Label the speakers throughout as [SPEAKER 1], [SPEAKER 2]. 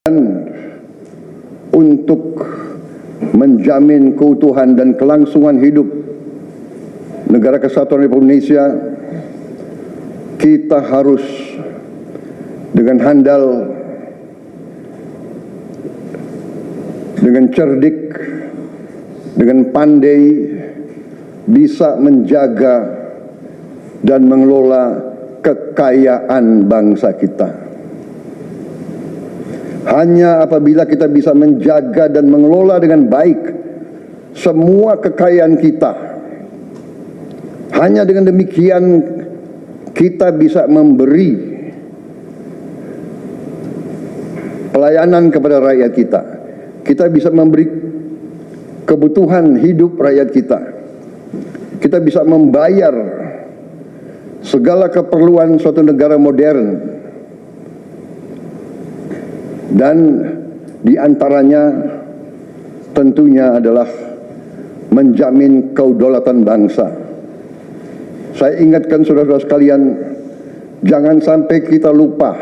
[SPEAKER 1] Dan untuk menjamin keutuhan dan kelangsungan hidup Negara Kesatuan Republik Indonesia, kita harus dengan handal, dengan cerdik, dengan pandai bisa menjaga dan mengelola kekayaan bangsa kita. Hanya apabila kita bisa menjaga dan mengelola dengan baik semua kekayaan kita, hanya dengan demikian kita bisa memberi pelayanan kepada rakyat kita. Kita bisa memberi kebutuhan hidup rakyat kita. Kita bisa membayar segala keperluan suatu negara modern. Dan diantaranya tentunya adalah menjamin kedaulatan bangsa. Saya ingatkan saudara-saudara sekalian, jangan sampai kita lupa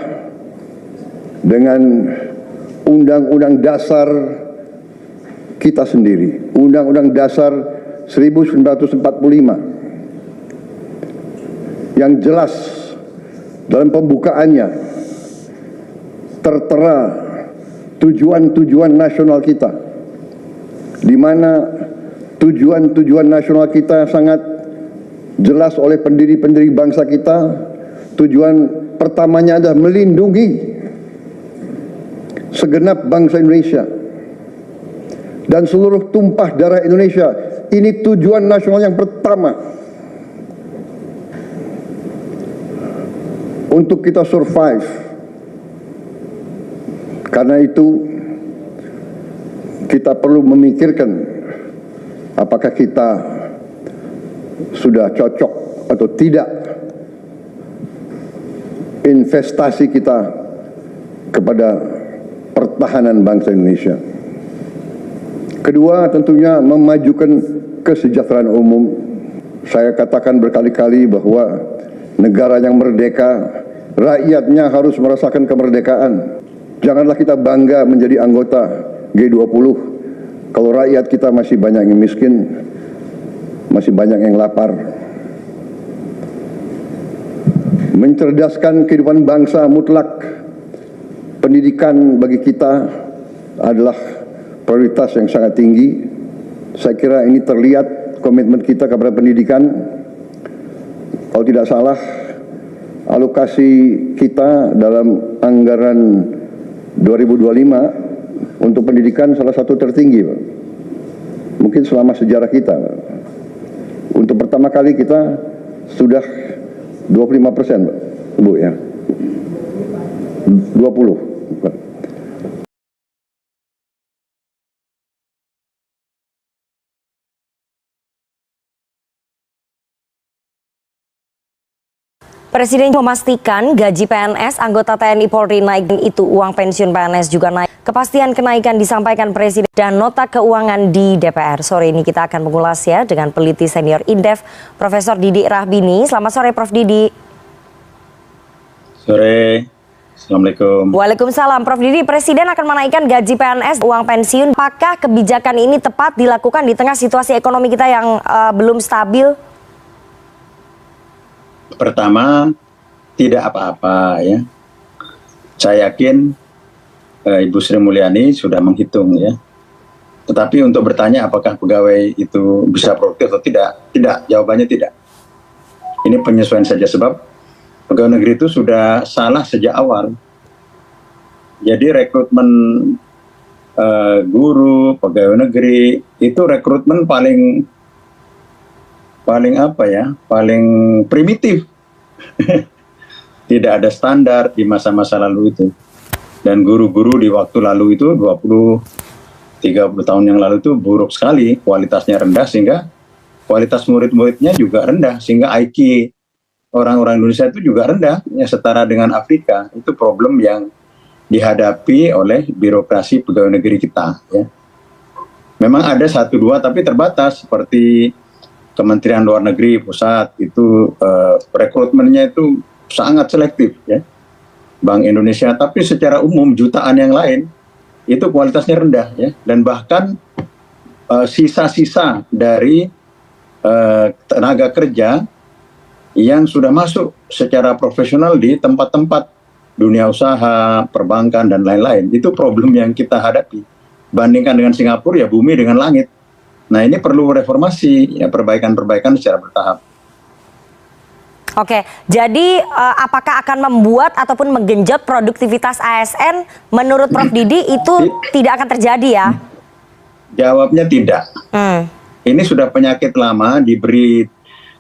[SPEAKER 1] dengan Undang-Undang Dasar kita sendiri, Undang-Undang Dasar 1945, yang jelas dalam pembukaannya tertera tujuan-tujuan nasional kita, di mana tujuan-tujuan nasional kita sangat jelas oleh pendiri-pendiri bangsa kita. Tujuan pertamanya adalah melindungi segenap bangsa Indonesia dan seluruh tumpah darah Indonesia. Ini tujuan nasional yang pertama untuk kita survive. Karena itu kita perlu memikirkan apakah kita sudah cocok atau tidak investasi kita kepada pertahanan bangsa Indonesia. Kedua, tentunya memajukan kesejahteraan umum. Saya katakan berkali-kali bahwa negara yang merdeka, rakyatnya harus merasakan kemerdekaan. Janganlah kita bangga menjadi anggota G20 kalau rakyat kita masih banyak yang miskin, masih banyak yang lapar. Mencerdaskan kehidupan bangsa mutlak, pendidikan bagi kita adalah prioritas yang sangat tinggi. Saya kira ini terlihat komitmen kita kepada pendidikan. Kalau tidak salah, alokasi kita dalam anggaran 2025 untuk pendidikan salah satu tertinggi, Pak. Mungkin selama sejarah kita, Pak. Untuk pertama kali kita sudah 25%, Pak, Bu, ya. 20, Pak.
[SPEAKER 2] Presiden memastikan gaji PNS anggota TNI Polri naik, itu uang pensiun PNS juga naik. Kepastian kenaikan disampaikan Presiden dan nota keuangan di DPR. Sore ini kita akan mengulas ya dengan peneliti senior Indef, Profesor Didik Rahbini. Selamat sore, Prof. Didik.
[SPEAKER 3] Sore, Assalamualaikum.
[SPEAKER 2] Waalaikumsalam. Prof. Didik, Presiden akan menaikkan gaji PNS, uang pensiun. Apakah kebijakan ini tepat dilakukan di tengah situasi ekonomi kita yang belum stabil?
[SPEAKER 3] Pertama, tidak apa-apa ya. Saya yakin Ibu Sri Mulyani sudah menghitung ya. Tetapi untuk bertanya apakah pegawai itu bisa produktif atau tidak, jawabannya tidak. Ini penyesuaian saja sebab pegawai negeri itu sudah salah sejak awal. Jadi rekrutmen guru, pegawai negeri itu rekrutmen paling primitif. Tidak ada standar di masa-masa lalu itu. Dan guru-guru di waktu lalu itu 20-30 tahun yang lalu itu buruk sekali, kualitasnya rendah sehingga kualitas murid-muridnya juga rendah, sehingga IQ orang-orang Indonesia itu juga rendah, ya setara dengan Afrika. Itu problem yang dihadapi oleh birokrasi pegawai negeri kita ya. Memang ada 1-2 tapi terbatas, seperti Kementerian Luar Negeri pusat itu rekrutmennya itu sangat selektif ya. Bank Indonesia, tapi secara umum jutaan yang lain itu kualitasnya rendah ya, dan bahkan sisa-sisa dari tenaga kerja yang sudah masuk secara profesional di tempat-tempat dunia usaha, perbankan dan lain-lain. Itu problem yang kita hadapi. Bandingkan dengan Singapura ya bumi dengan langit. Nah ini perlu reformasi, ya perbaikan-perbaikan secara bertahap.
[SPEAKER 2] Oke, jadi apakah akan membuat ataupun menggenjot produktivitas ASN? Menurut Prof. Didi itu tidak akan terjadi ya?
[SPEAKER 3] Jawabnya tidak. Ini sudah penyakit lama, diberi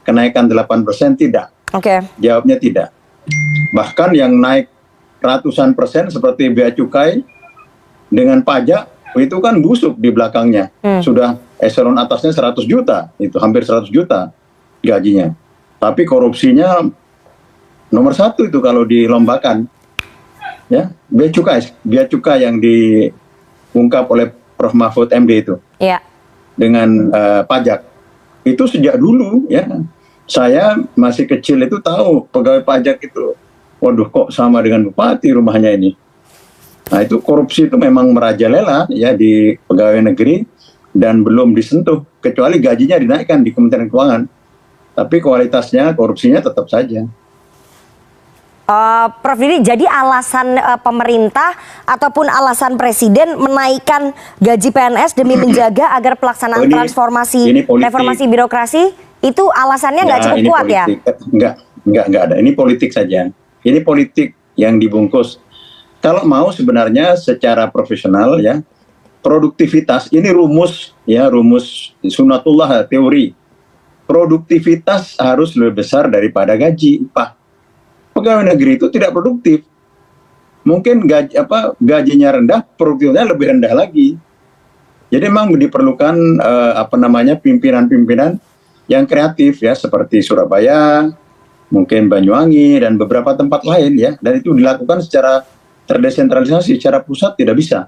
[SPEAKER 3] kenaikan 8% tidak.
[SPEAKER 2] Oke.
[SPEAKER 3] Jawabnya tidak. Bahkan yang naik ratusan persen seperti bea cukai dengan pajak itu kan busuk di belakangnya. Sudah eselon atasnya 100 juta, itu hampir 100 juta gajinya. Tapi korupsinya nomor 1 itu kalau dilombakan. Ya, bea cukai yang diungkap oleh Prof. Mahfud MD itu.
[SPEAKER 2] Iya.
[SPEAKER 3] Dengan pajak. Itu sejak dulu ya. Saya masih kecil itu tahu pegawai pajak itu, waduh kok sama dengan bupati rumahnya ini. Nah itu korupsi itu memang merajalela ya di pegawai negeri dan belum disentuh kecuali gajinya dinaikkan di Kementerian Keuangan. Tapi kualitasnya, korupsinya tetap saja.
[SPEAKER 2] Prof. Didi, jadi alasan pemerintah ataupun alasan presiden menaikkan gaji PNS demi menjaga agar pelaksanaan transformasi reformasi birokrasi itu alasannya nggak cukup kuat
[SPEAKER 3] politik.
[SPEAKER 2] Ya?
[SPEAKER 3] Nggak ada. Ini politik saja. Ini politik yang dibungkus. Kalau mau sebenarnya secara profesional ya, produktivitas ini rumus sunatullah teori. Produktivitas harus lebih besar daripada gaji upah. Pegawai negeri itu tidak produktif. Mungkin gajinya rendah, produktivitasnya lebih rendah lagi. Jadi memang diperlukan pimpinan-pimpinan yang kreatif ya, seperti Surabaya, mungkin Banyuwangi dan beberapa tempat lain ya. Dan itu dilakukan secara terdesentralisasi, secara pusat tidak bisa.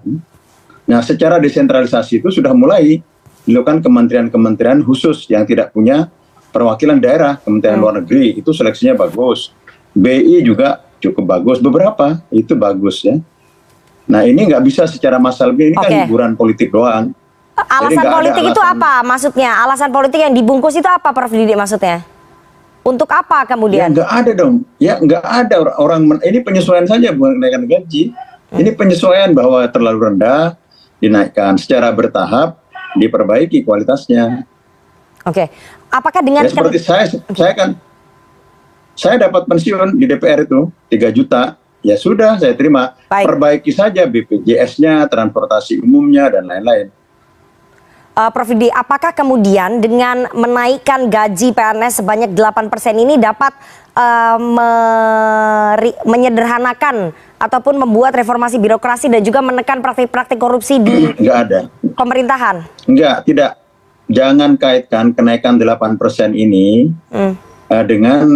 [SPEAKER 3] Nah, secara desentralisasi itu sudah mulai dilakukan kementerian-kementerian khusus yang tidak punya perwakilan daerah. Kementerian Luar Negeri itu seleksinya bagus. BI juga cukup bagus, beberapa itu bagus ya. Nah ini nggak bisa secara massal, ini kan hiburan politik doang.
[SPEAKER 2] Alasan politik itu apa maksudnya? Alasan politik yang dibungkus itu apa, Prof. Didi maksudnya? Untuk apa kemudian?
[SPEAKER 3] Ya nggak ada dong, ya nggak ada orang ini penyesuaian saja bukan kenaikan gaji. Ini penyesuaian bahwa terlalu rendah, dinaikkan secara bertahap, diperbaiki kualitasnya.
[SPEAKER 2] Oke, apakah dengan
[SPEAKER 3] ya, seperti saya dapat pensiun di DPR itu 3 juta, ya sudah saya terima. Perbaiki saja BPJS-nya, transportasi umumnya dan lain-lain.
[SPEAKER 2] Prof. Didi, apakah kemudian dengan menaikkan gaji PNS sebanyak 8% ini dapat menyederhanakan ataupun membuat reformasi birokrasi dan juga menekan praktik-praktik korupsi di pemerintahan? Tidak.
[SPEAKER 3] Jangan kaitkan kenaikan 8% ini dengan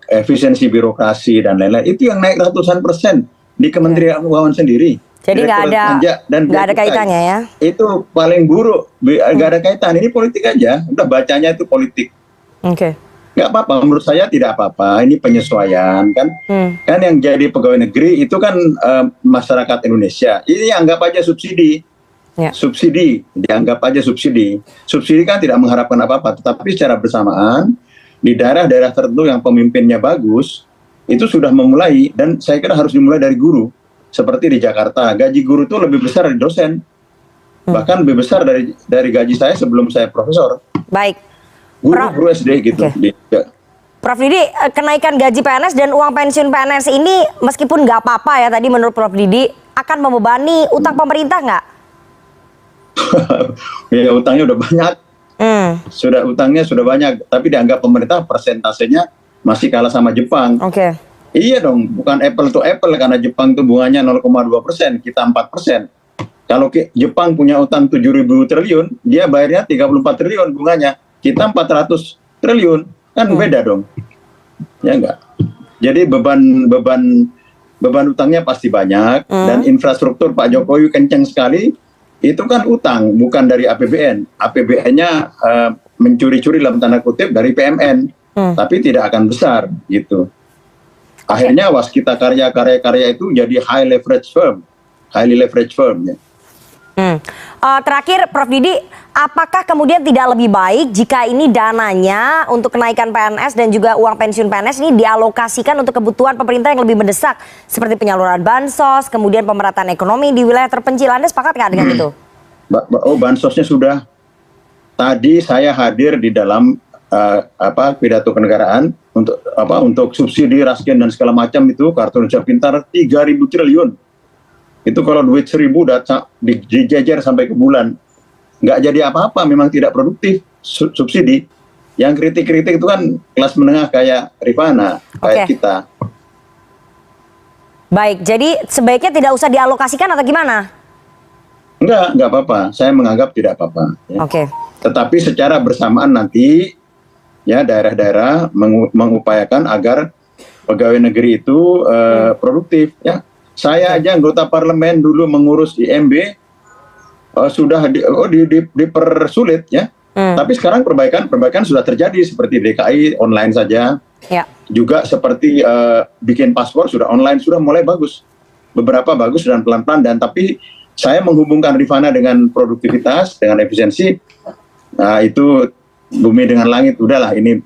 [SPEAKER 3] efisiensi birokrasi dan lain-lain. Itu yang naik ratusan persen di Kementerian Keuangan sendiri.
[SPEAKER 2] Jadi nggak ada kaitannya ya?
[SPEAKER 3] Itu paling buruk, nggak ada kaitan. Ini politik aja, udah bacanya itu politik.
[SPEAKER 2] Oke.
[SPEAKER 3] Nggak apa-apa, menurut saya tidak apa-apa. Ini penyesuaian kan. Kan yang jadi pegawai negeri itu kan masyarakat Indonesia. Ini anggap aja subsidi. Ya. Subsidi, dianggap aja subsidi. Subsidi kan tidak mengharapkan apa-apa, tetapi secara bersamaan di daerah-daerah tertentu yang pemimpinnya bagus, itu sudah memulai, dan saya kira harus dimulai dari guru. Seperti di Jakarta, gaji guru itu lebih besar dari dosen. Bahkan lebih besar dari gaji saya sebelum saya profesor.
[SPEAKER 2] Baik.
[SPEAKER 3] Guru SD gitu.
[SPEAKER 2] Prof. Didi, kenaikan gaji PNS dan uang pensiun PNS ini meskipun nggak apa-apa ya tadi menurut Prof. Didi, akan membebani utang pemerintah nggak?
[SPEAKER 3] Ya utangnya udah banyak. Utangnya sudah banyak, tapi dianggap pemerintah persentasenya masih kalah sama Jepang. Iya dong, bukan apple to apple karena Jepang itu bunganya 0,2%, kita 4%. Kalau Jepang punya utang 7.000 triliun, dia bayarnya 34 triliun bunganya, kita 400 triliun, kan beda dong. Ya enggak. Jadi beban utangnya pasti banyak, dan infrastruktur Pak Jokowi kenceng sekali. Itu kan utang, bukan dari APBN. APBN-nya mencuri-curi dalam tanda kutip dari PMN, tapi tidak akan besar gitu. Akhirnya Waskita Karya itu jadi highly leverage firm ya.
[SPEAKER 2] Terakhir, Prof Didi, apakah kemudian tidak lebih baik jika ini dananya untuk kenaikan PNS dan juga uang pensiun PNS ini dialokasikan untuk kebutuhan pemerintah yang lebih mendesak, seperti penyaluran bansos, kemudian pemerataan ekonomi di wilayah terpencil? Anda sepakat nggak dengan itu?
[SPEAKER 3] Bansosnya sudah. Tadi saya hadir di dalam pidato kenegaraan untuk subsidi raskin dan segala macam itu, kartu Indonesia Pintar 3.000 triliun. Itu kalau duit 1.000 udah dijejer sampai ke bulan. Nggak jadi apa-apa, memang tidak produktif subsidi. Yang kritik-kritik itu kan kelas menengah kayak Rifana, kayak kita.
[SPEAKER 2] Baik, jadi sebaiknya tidak usah dialokasikan atau gimana?
[SPEAKER 3] Nggak apa-apa. Saya menganggap tidak apa-apa. Ya.
[SPEAKER 2] Oke.
[SPEAKER 3] Tetapi secara bersamaan nanti, ya daerah-daerah mengupayakan agar pegawai negeri itu produktif. Ya. Saya aja anggota parlemen dulu mengurus IMB sudah dipersulit ya. Tapi sekarang perbaikan sudah terjadi, seperti DKI online saja. Ya. Juga seperti bikin paspor sudah online, sudah mulai bagus. Beberapa bagus dan pelan-pelan, dan tapi saya menghubungkan Rifana dengan produktivitas, dengan efisiensi. Nah, itu bumi dengan langit, udahlah ini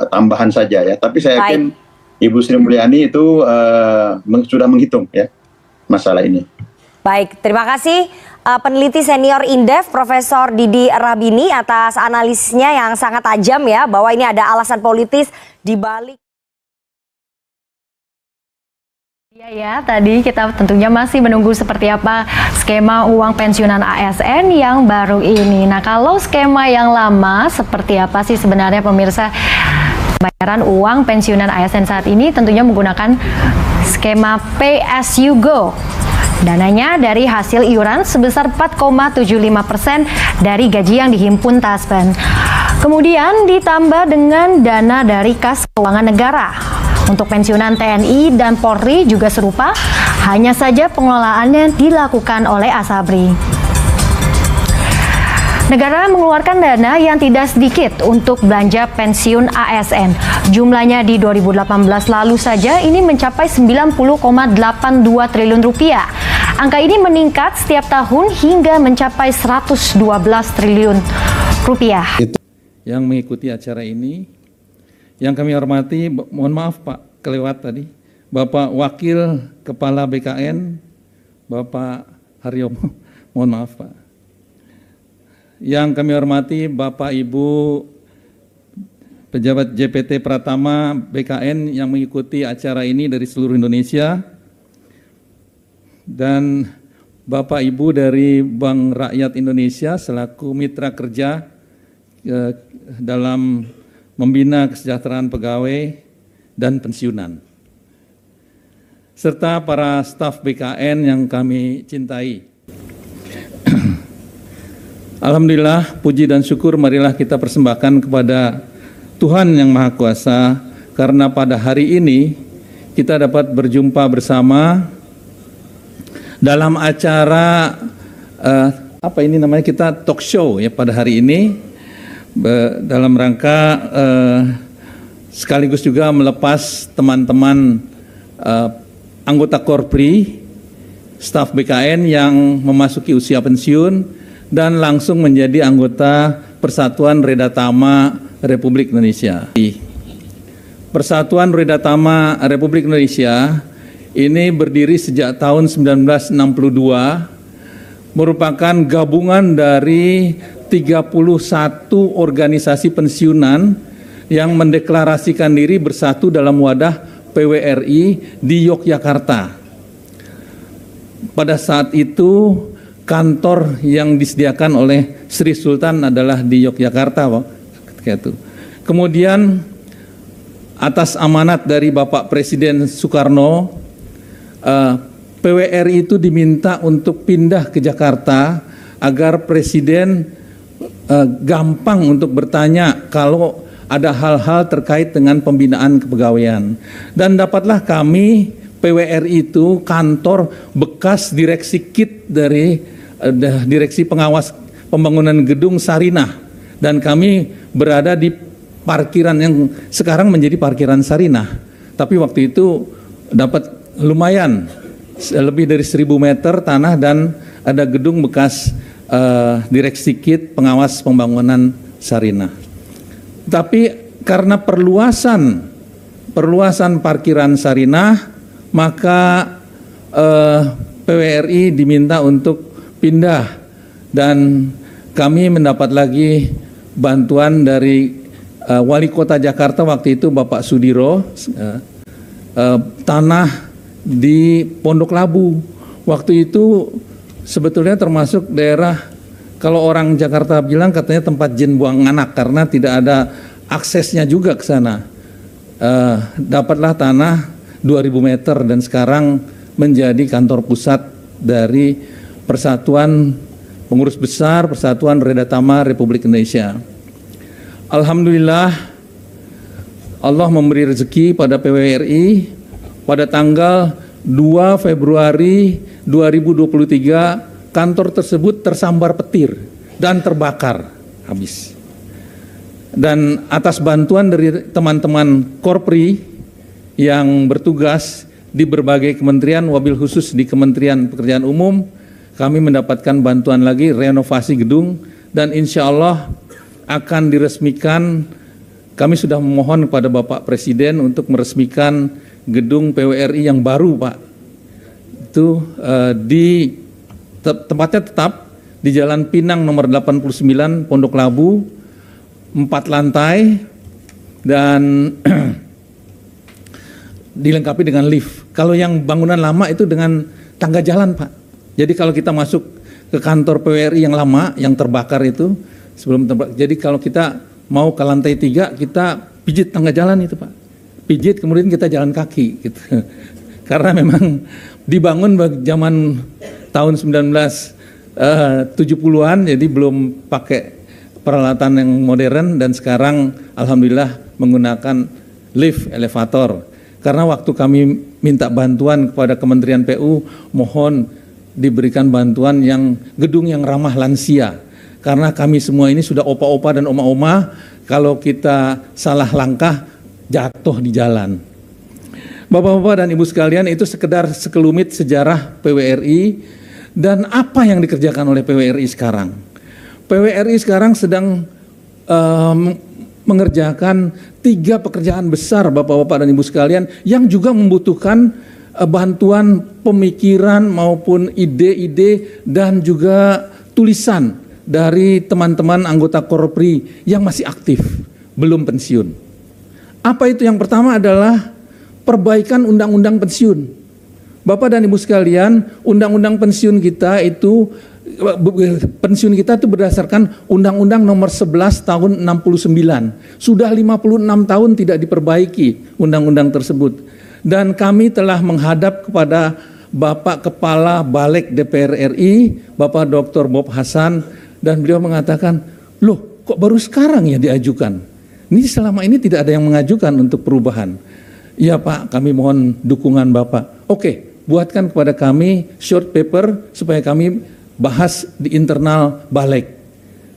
[SPEAKER 3] tambahan saja ya. Tapi saya yakin Ibu Sri Mulyani itu sudah menghitung ya masalah ini.
[SPEAKER 2] Baik, terima kasih peneliti senior Indef Profesor Didi Rabini atas analisisnya yang sangat tajam ya, bahwa ini ada alasan politis di balik.
[SPEAKER 4] Ya, tadi kita tentunya masih menunggu seperti apa skema uang pensiunan ASN yang baru ini. Nah, kalau skema yang lama seperti apa sih sebenarnya pemirsa? Bayaran uang pensiunan ASN saat ini tentunya menggunakan skema Pay as you go. Dananya dari hasil iuran sebesar 4,75% dari gaji yang dihimpun Taspen. Kemudian ditambah dengan dana dari kas keuangan negara. Untuk pensiunan TNI dan Polri juga serupa, hanya saja pengelolaannya dilakukan oleh Asabri. Negara mengeluarkan dana yang tidak sedikit untuk belanja pensiun ASN. Jumlahnya di 2018 lalu saja ini mencapai 90,82 triliun rupiah. Angka ini meningkat setiap tahun hingga mencapai 112 triliun rupiah.
[SPEAKER 5] Yang mengikuti acara ini, yang kami hormati, mohon maaf Pak, kelewat tadi, Bapak Wakil Kepala BKN, Bapak Haryomo, mohon maaf Pak. Yang kami hormati Bapak Ibu pejabat JPT Pratama BKN yang mengikuti acara ini dari seluruh Indonesia, dan Bapak Ibu dari Bank Rakyat Indonesia selaku mitra kerja dalam membina kesejahteraan pegawai dan pensiunan, serta para staf BKN yang kami cintai. Alhamdulillah, puji dan syukur marilah kita persembahkan kepada Tuhan Yang Maha Kuasa, karena pada hari ini kita dapat berjumpa bersama dalam acara kita talk show ya pada hari ini, dalam rangka sekaligus juga melepas teman-teman anggota Korpri, staf BKN yang memasuki usia pensiun dan langsung menjadi anggota Persatuan Redatama Republik Indonesia. Persatuan Redatama Republik Indonesia ini berdiri sejak tahun 1962, merupakan gabungan dari 31 organisasi pensiunan yang mendeklarasikan diri bersatu dalam wadah PWRI di Yogyakarta. Pada saat itu kantor yang disediakan oleh Sri Sultan adalah di Yogyakarta, ketika itu. Kemudian atas amanat dari Bapak Presiden Soekarno, PWRI itu diminta untuk pindah ke Jakarta agar Presiden gampang untuk bertanya kalau ada hal-hal terkait dengan pembinaan kepegawaian. Dan dapatlah kami PWRI itu kantor bekas direksi KIT dari Direksi Pengawas Pembangunan Gedung Sarinah, dan kami berada di parkiran yang sekarang menjadi parkiran Sarinah. Tapi waktu itu dapat lumayan lebih dari 1.000 meter tanah dan ada gedung bekas Direksi KIT pengawas pembangunan Sarinah. Tapi karena perluasan parkiran Sarinah, maka PWRI diminta untuk pindah dan kami mendapat lagi bantuan dari Wali Kota Jakarta waktu itu Bapak Sudiro, tanah di Pondok Labu. Waktu itu sebetulnya termasuk daerah, kalau orang Jakarta bilang katanya tempat jin buang anak karena tidak ada aksesnya juga ke sana. Dapatlah tanah 2.000 meter dan sekarang menjadi kantor pusat dari Persatuan Pengurus Besar Persatuan Redatama Republik Indonesia. Alhamdulillah Allah memberi rezeki pada PWRI pada tanggal 2 Februari 2023 kantor tersebut tersambar petir dan terbakar habis. Dan atas bantuan dari teman-teman Korpri yang bertugas di berbagai kementerian, wabil khusus di Kementerian Pekerjaan Umum, kami mendapatkan bantuan lagi renovasi gedung dan insya Allah akan diresmikan. Kami sudah memohon kepada Bapak Presiden untuk meresmikan gedung PWRI yang baru, Pak. Itu di tempatnya tetap di Jalan Pinang nomor 89 Pondok Labu, 4 lantai dan dilengkapi dengan lift. Kalau yang bangunan lama itu dengan tangga jalan, Pak. Jadi kalau kita masuk ke kantor PWRI yang lama yang terbakar itu sebelum terbakar, jadi kalau kita mau ke lantai 3 kita pijit tangga jalan itu, Pak. Pijit kemudian kita jalan kaki gitu. Karena memang dibangun zaman tahun 1970-an jadi belum pakai peralatan yang modern dan sekarang alhamdulillah menggunakan lift elevator. Karena waktu kami minta bantuan kepada Kementerian PU, mohon diberikan bantuan yang gedung yang ramah lansia. Karena kami semua ini sudah opa-opa dan oma-oma, kalau kita salah langkah jatuh di jalan. Bapak-bapak dan ibu sekalian, itu sekedar sekelumit sejarah PWRI dan apa yang dikerjakan oleh PWRI sekarang. PWRI sekarang sedang mengerjakan 3 pekerjaan besar Bapak-bapak dan ibu sekalian yang juga membutuhkan bantuan pemikiran maupun ide-ide dan juga tulisan dari teman-teman anggota Korpri yang masih aktif, belum pensiun. Apa itu? Yang pertama adalah perbaikan undang-undang pensiun. Bapak dan Ibu sekalian, undang-undang pensiun kita itu berdasarkan Undang-Undang Nomor 11 Tahun 69. Sudah 56 tahun tidak diperbaiki undang-undang tersebut. Dan kami telah menghadap kepada Bapak Kepala Balik DPR RI, Bapak Dr. Bob Hasan, dan beliau mengatakan, loh kok baru sekarang ya diajukan? Ini selama ini tidak ada yang mengajukan untuk perubahan. Ya Pak, kami mohon dukungan Bapak. Oke, buatkan kepada kami short paper supaya kami bahas di internal Balik.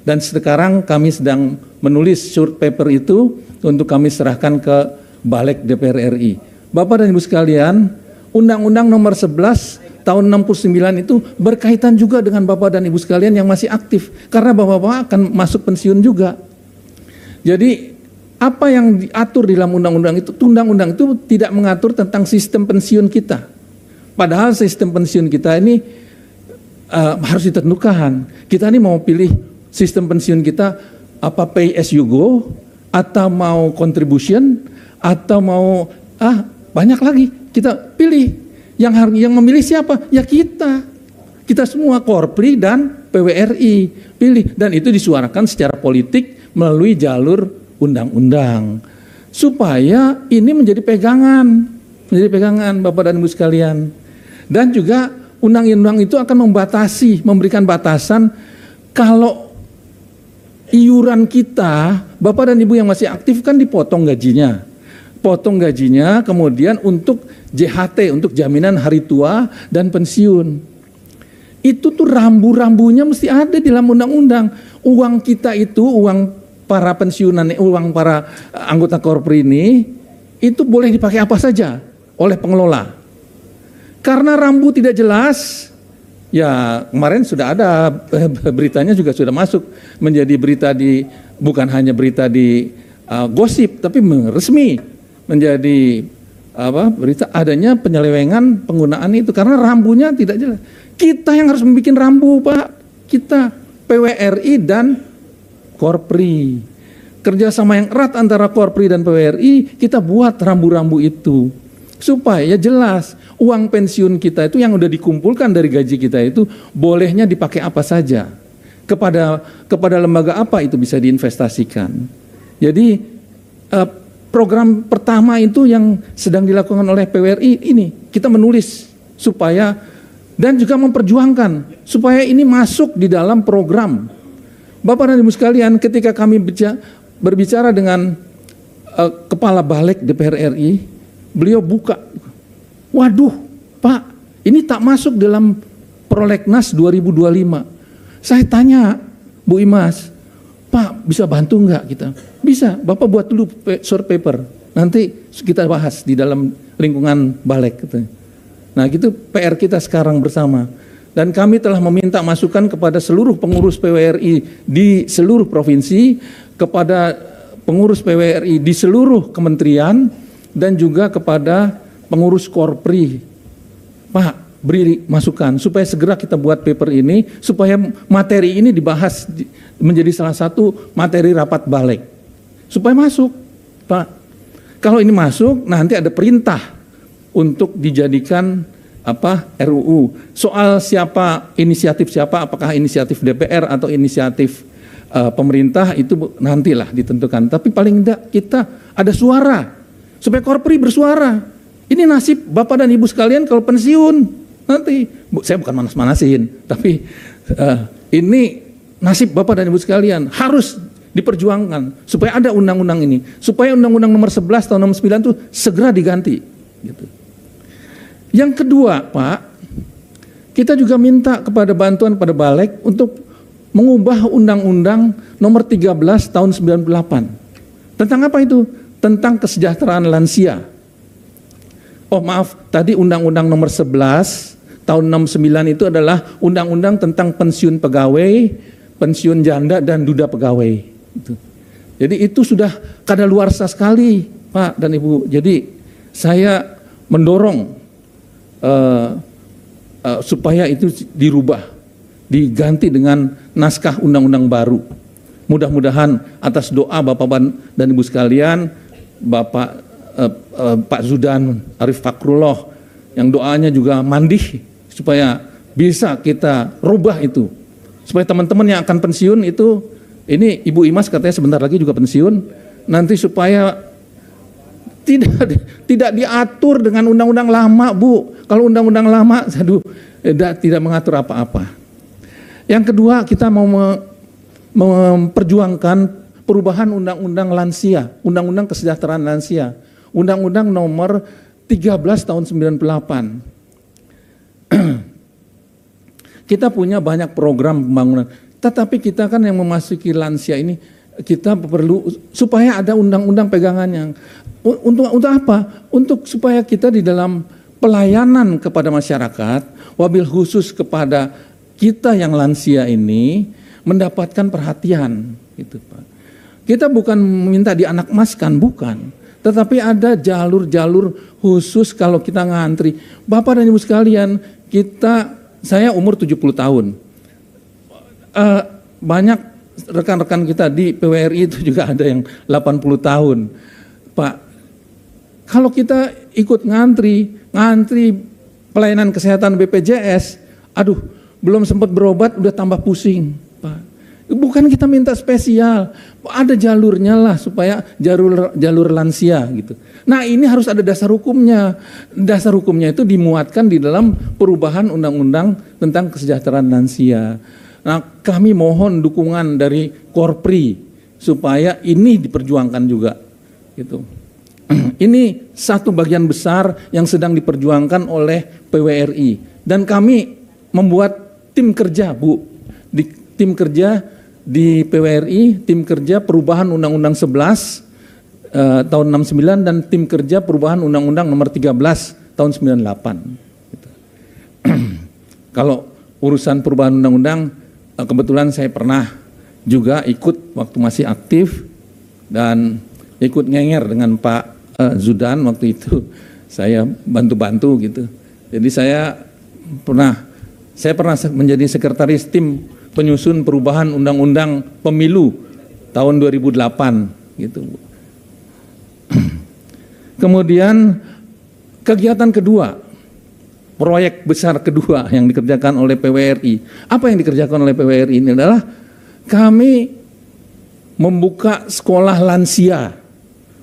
[SPEAKER 5] Dan sekarang kami sedang menulis short paper itu untuk kami serahkan ke Balik DPR RI. Bapak dan Ibu sekalian, Undang-Undang Nomor 11 tahun 69 itu berkaitan juga dengan Bapak dan Ibu sekalian yang masih aktif. Karena Bapak-bapak akan masuk pensiun juga. Jadi apa yang diatur di dalam undang-undang itu tidak mengatur tentang sistem pensiun kita. Padahal sistem pensiun kita ini harus ditentukan. Kita ini mau pilih sistem pensiun kita apa pay as you go, atau mau contribution, atau mau banyak lagi. Kita pilih. Yang memilih siapa? Ya kita. Kita semua Korpri dan PWRI pilih, dan itu disuarakan secara politik melalui jalur undang-undang supaya ini menjadi pegangan Bapak dan Ibu sekalian. Dan juga undang-undang itu akan memberikan batasan kalau iuran kita, Bapak dan Ibu yang masih aktif kan dipotong gajinya. Kemudian untuk JHT, untuk jaminan hari tua dan pensiun. Itu tuh rambu-rambunya mesti ada di dalam undang-undang. Uang kita itu, uang para pensiunan, uang para anggota Korpri ini, itu boleh dipakai apa saja. oleh pengelola. Karena rambu tidak jelas, ya kemarin sudah ada beritanya juga sudah masuk menjadi berita bukan hanya berita di gosip, tapi resmi menjadi berita adanya penyelewengan penggunaan itu karena rambunya tidak jelas. Kita yang harus membuat rambu, Pak. Kita PWRI dan Korpri. Kerjasama yang erat antara Korpri dan PWRI, kita buat rambu-rambu itu. Supaya jelas uang pensiun kita itu yang udah dikumpulkan dari gaji kita itu bolehnya dipakai apa saja. Kepada lembaga apa itu bisa diinvestasikan. Jadi program pertama itu yang sedang dilakukan oleh PWRI ini kita menulis supaya dan juga memperjuangkan supaya ini masuk di dalam program. Bapak dan Ibu sekalian, ketika kami berbicara dengan Kepala Balik DPR RI, beliau buka, waduh Pak, ini tak masuk dalam Prolegnas 2025. Saya tanya Bu Imas, Pak bisa bantu nggak kita? Bisa, Bapak buat dulu short paper, nanti kita bahas di dalam lingkungan Balik. Nah gitu PR kita sekarang bersama. Dan kami telah meminta masukan kepada seluruh pengurus PWRI di seluruh provinsi, kepada pengurus PWRI di seluruh kementerian, dan juga kepada pengurus Korpri. Pak, beri masukan supaya segera kita buat paper ini, supaya materi ini dibahas menjadi salah satu materi rapat Balik. Supaya masuk, Pak. Kalau ini masuk, nanti ada perintah untuk dijadikan RUU. Soal inisiatif siapa, apakah inisiatif DPR atau inisiatif pemerintah itu nantilah ditentukan. Tapi paling tidak kita ada suara, supaya Korpri bersuara. Ini nasib Bapak dan Ibu sekalian kalau pensiun nanti. Saya bukan manas-manasin, tapi ini nasib Bapak dan Ibu sekalian harus diperjuangkan supaya ada undang-undang ini, supaya Undang-Undang Nomor 11 Tahun 69 itu segera diganti. Gitu. Yang kedua, Pak, kita juga minta kepada bantuan pada Balik untuk mengubah Undang-Undang Nomor 13 Tahun 98. Tentang apa itu? Tentang kesejahteraan lansia. Oh maaf, tadi Undang-Undang Nomor 11 Tahun 69 itu adalah Undang-Undang tentang pensiun pegawai, pensiun janda dan duda pegawai. Jadi itu sudah kadaluarsa sekali, Pak dan Ibu. Jadi saya mendorong supaya itu dirubah, diganti dengan naskah undang-undang baru. Mudah-mudahan atas doa Bapak dan Ibu sekalian, Pak Zudan Arif Fakrullah, yang doanya juga mandih, supaya bisa kita rubah itu. Supaya teman-teman yang akan pensiun itu, ini Ibu Imas katanya sebentar lagi juga pensiun, nanti supaya tidak diatur dengan undang-undang lama, Bu. Kalau undang-undang lama, tidak mengatur apa-apa. Yang kedua, kita mau memperjuangkan perubahan undang-undang lansia, undang-undang kesejahteraan lansia, undang-undang nomor 13 tahun 98. Kita punya banyak program pembangunan, tetapi kita kan yang memasuki lansia ini, kita perlu supaya ada undang-undang pegangannya. Untuk apa? Untuk supaya kita di dalam pelayanan kepada masyarakat, wabil khusus kepada kita yang lansia ini mendapatkan perhatian, gitu Pak. Kita bukan minta dianakmaskan, bukan. Tetapi ada jalur-jalur khusus kalau kita ngantri. Bapak dan Ibu sekalian, saya umur 70 tahun. Banyak rekan-rekan kita di PWRI itu juga ada yang 80 tahun. Pak, kalau kita ikut ngantri pelayanan kesehatan BPJS, aduh, belum sempat berobat udah tambah pusing, Pak. Bukan kita minta spesial, ada jalurnya lah supaya jalur lansia gitu. Nah ini harus ada dasar hukumnya. Dasar hukumnya itu dimuatkan di dalam perubahan undang-undang tentang kesejahteraan lansia. Nah kami mohon dukungan dari Korpri supaya ini diperjuangkan juga gitu. Ini satu bagian besar yang sedang diperjuangkan oleh PWRI. Dan kami membuat tim kerja, Bu. Tim kerja di PWRI, tim kerja perubahan Undang-Undang 11 tahun 69 dan tim kerja perubahan Undang-Undang nomor 13 tahun 98. Gitu. Kalau urusan perubahan undang-undang, kebetulan saya pernah juga ikut waktu masih aktif dan ikut ngenger dengan Pak Zudan waktu itu. Saya bantu-bantu gitu. Jadi saya pernah menjadi sekretaris tim penyusun perubahan undang-undang pemilu tahun 2008 gitu. Kemudian kegiatan kedua, proyek besar kedua yang dikerjakan oleh PWRI. Apa yang dikerjakan oleh PWRI ini adalah kami membuka sekolah lansia.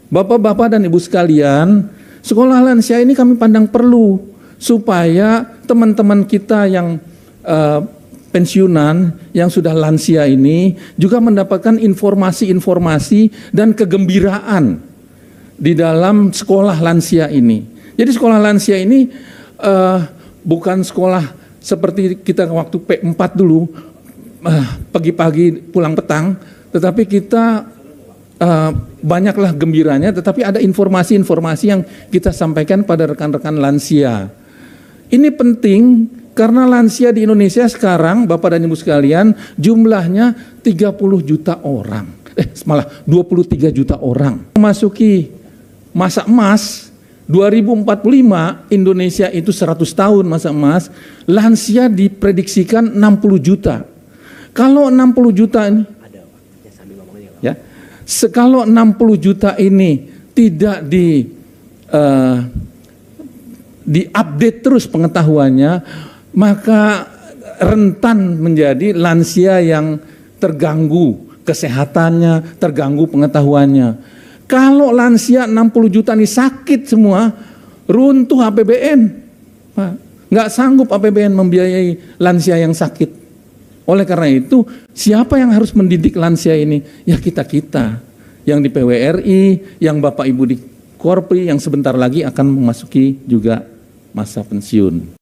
[SPEAKER 5] Bapak-bapak dan ibu sekalian, sekolah lansia ini kami pandang perlu supaya teman-teman kita yang pensiunan, yang sudah lansia ini juga mendapatkan informasi-informasi dan kegembiraan di dalam sekolah lansia ini. Jadi sekolah lansia ini bukan sekolah seperti kita waktu P4 dulu, pagi-pagi pulang petang, tetapi kita banyaklah gembiranya, tetapi ada informasi-informasi yang kita sampaikan pada rekan-rekan lansia. Ini penting karena lansia di Indonesia sekarang, Bapak dan Ibu sekalian, jumlahnya 30 juta orang. Malah 23 juta orang. Memasuki masa emas 2045, Indonesia itu 100 tahun masa emas, lansia diprediksikan 60 juta. Kalau 60 juta ini, ya, kalau 60 juta ini tidak diupdate terus pengetahuannya, maka rentan menjadi lansia yang terganggu kesehatannya, terganggu pengetahuannya. Kalau lansia 60 juta ini sakit semua, runtuh APBN. Nggak sanggup APBN membiayai lansia yang sakit. Oleh karena itu, siapa yang harus mendidik lansia ini? Ya kita-kita. Yang di PWRI, yang Bapak Ibu di Korpri, yang sebentar lagi akan memasuki juga masa pensiun.